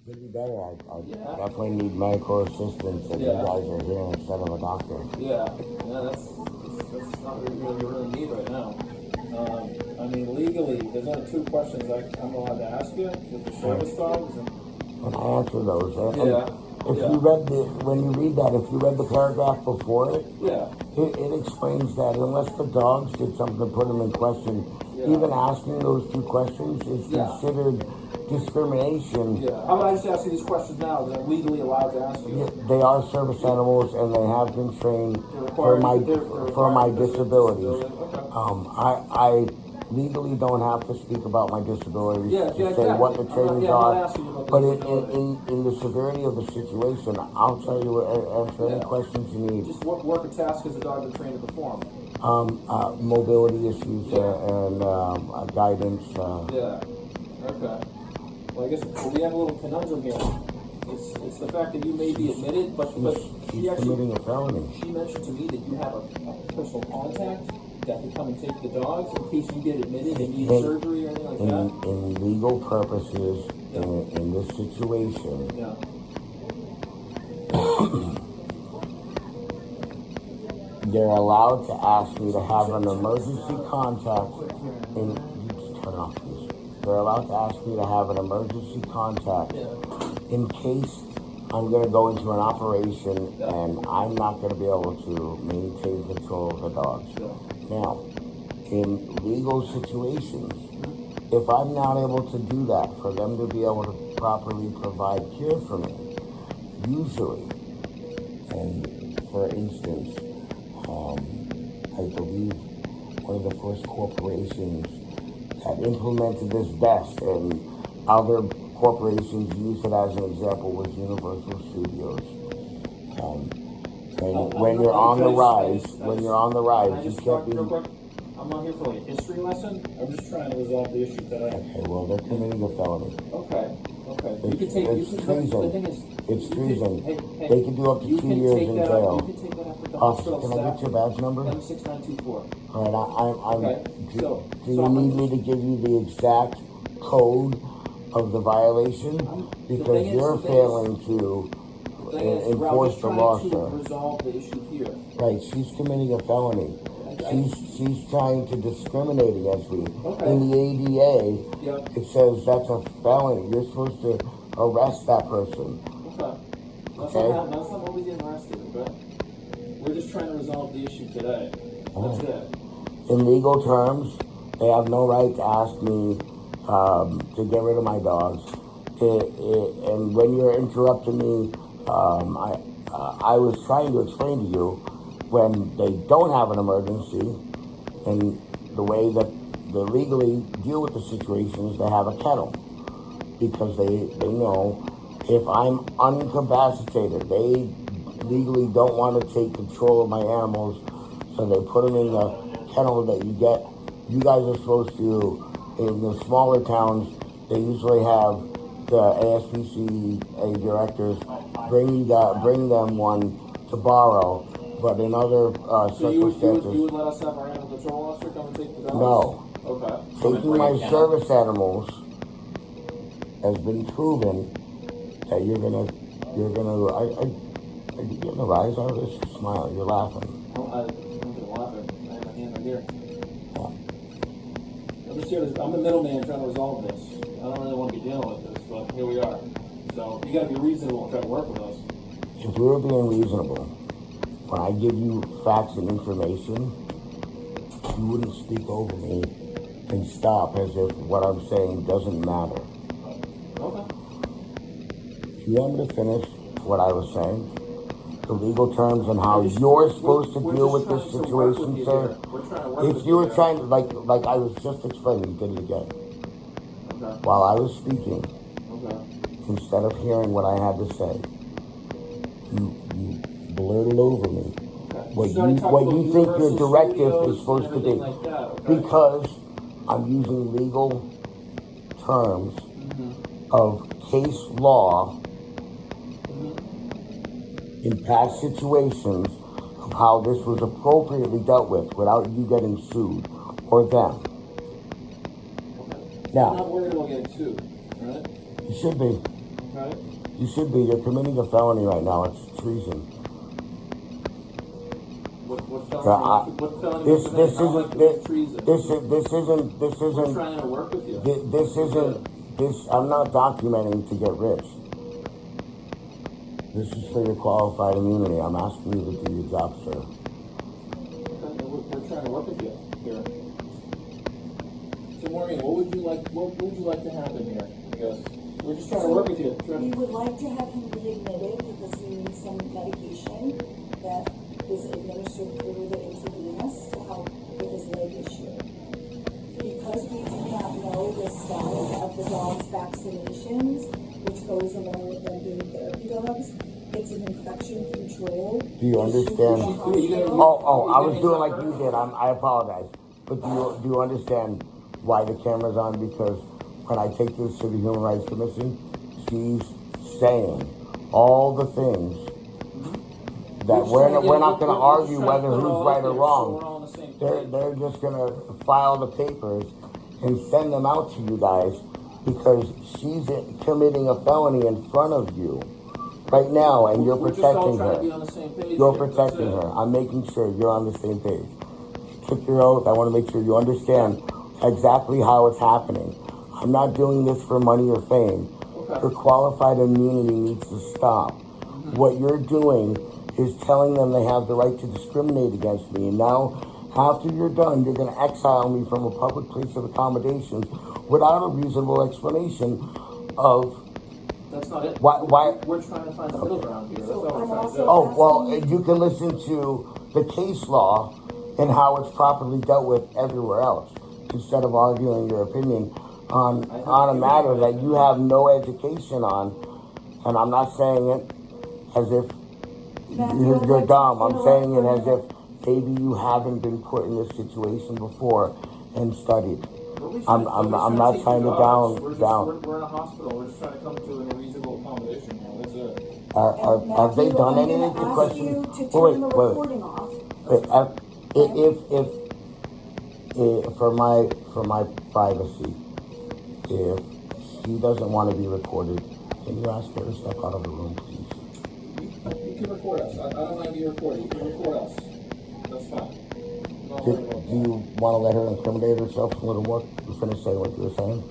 Could be better. I Yeah. definitely need medical assistance, and you Yeah. guys are here instead of a doctor. Yeah, that's not what you really need right now. I mean, legally, there's only two questions I'm allowed to ask you with the service dogs. And I answer those. And Yeah. if Yeah. you read when you read that, if you read the paragraph before it, Yeah. it explains that unless the dogs did something to put them in question, Yeah. even asking those two questions is Yeah. considered discrimination. Yeah. How about I just ask you these questions now that I'm legally allowed to ask you? They are service animals, and they have been trained for my disabilities. Okay. I legally don't have to speak about my disabilities Yeah, to yeah, say exactly. what the I'm not- trainings yeah, I'm not are. asking you about the But disability. in the severity of the situation, I'll tell you answer any Yeah. questions you need. Just what work or task has the dog been trained to perform? Mobility issues and guidance. Yeah. Okay. Well, I guess we have a little conundrum here. It's the fact that you may be admitted, but She's she actually committing a felony. she mentioned to me that you have a personal contact that can come and take the dogs in case you get admitted and need surgery or anything like that. In legal purposes, in this situation, Yeah. they're allowed to ask me to have an emergency contact. You just turn it off, please. They're allowed to ask me to have an emergency contact in case I'm going to go into an operation and I'm not going to be able to maintain control of the dogs. Now, in legal situations, if I'm not able to do that, for them to be able to properly provide care for me, usually, and for instance, I believe one of the first corporations that implemented this best, and other corporations used it as an example, was Universal Studios. When you're on the rise, you can't be. I'm not here for like a history lesson. I'm just trying to resolve the issue today. Okay, well, they're committing a felony. Okay. It's treason. The thing is, It's treason. Hey, They can do up to 2 years in jail. You can take that up with the Officer, hospital can I get staff. your badge number? M6924. All right, Okay, do you need me to give you the exact code of the violation? Because you're failing to enforce the law, to sir. resolve the issue here. Right, she's committing a felony. She's trying to discriminate against me. Okay. In the ADA, Yep. it says that's a felony. You're supposed to arrest that person. Okay. That's Okay. not what we get arrested, okay? We're just trying to resolve the issue today. That's it. In legal terms, they have no right to ask me to get rid of my dogs. And when you're interrupting me, I was trying to explain to you, when they don't have an emergency, and the way that they legally deal with the situation is they have a kennel, because they know if I'm incapacitated, they legally don't want to take control of my animals, so they put them in the kennel that you get. You guys are supposed to, in the smaller towns, they usually have the ASPCA directors bring them one to borrow, but in other So you circumstances, would let us have our animal control officer come and take the dogs? no. Okay. Taking my service animals has been proven that you're gonna, are you getting a rise out of this? You smile, you're laughing. I'm gonna laugh at I have my hand right here. I'm the middleman trying to resolve this. I don't really want to be dealing with this, but here we are. So you gotta be reasonable and try to work with us. If you were being reasonable, when I give you facts and information, you wouldn't speak over me and stop as if what I'm saying doesn't matter. Okay. Do you want me to finish what I was saying? The legal terms and how you're supposed to deal with this situation, sir? If you were trying to, like I was just explaining, you did it again. Okay. While I was speaking, Okay. instead of hearing what I had to say, you blurted over me. Okay. What Started talking you about think your Universal directive Studios is supposed to be. and everything like that, okay? Because I'm using legal terms of case law in past situations of how this was appropriately dealt with without you getting sued or them. Okay. Now, I'm not worried about getting sued, alright? you should be. right? You should be. You're committing a felony right now. It's treason. What felony? Uh, What felony? This was this it? How am I isn't committing this treason? this We're isn't trying to work with you. this isn't this. I'm not documenting to get rich. This is for your qualified immunity. I'm asking you to do your job, sir. Okay, we're trying to work with you here. So Maureen, what would you like to happen here? Because we're just trying to work with you. We would like to have him be admitted because he needs some medication that is administered through the intravenous to help with his leg issue. Because we do not know the status of the dog's vaccinations, which goes along with them being therapy dogs, it's an infection control. Do you understand? Oh, I was doing like you did. I apologize. But do you understand why the camera's on? Because when I take this to the Human Rights Commission, she's saying all the things that we're not going to argue whether who's right or wrong. They're just going to file the papers and send them out to you guys because she's committing a felony in front of you right now, and you're protecting her. You're protecting her. I'm making sure you're on the same page. You took your oath. I want to make sure you understand exactly how it's happening. I'm not doing this for money or fame. Her qualified immunity needs to stop. What you're doing is telling them they have the right to discriminate against me. And now, after you're done, you're going to exile me from a public place of accommodations without a reasonable explanation of... That's not it. Why? We're trying to find the middle ground here. That's all we're trying to do. Oh, well, you can listen to the case law and how it's properly dealt with everywhere else, instead of arguing your opinion on a matter that you have no education on. And I'm not saying it as if you're dumb. I'm saying it as if maybe you haven't been put in this situation before and studied. I'm not trying to down. We're in a hospital. We're just trying to come to a reasonable accommodation here. That's it. Have they done anything to question? If for my privacy, if he doesn't want to be recorded, can you ask her to step out of the room, please? You can record us. I don't mind you recording. You can record us. That's fine. Do you want to let her incriminate herself a little more? You finish saying what you were saying?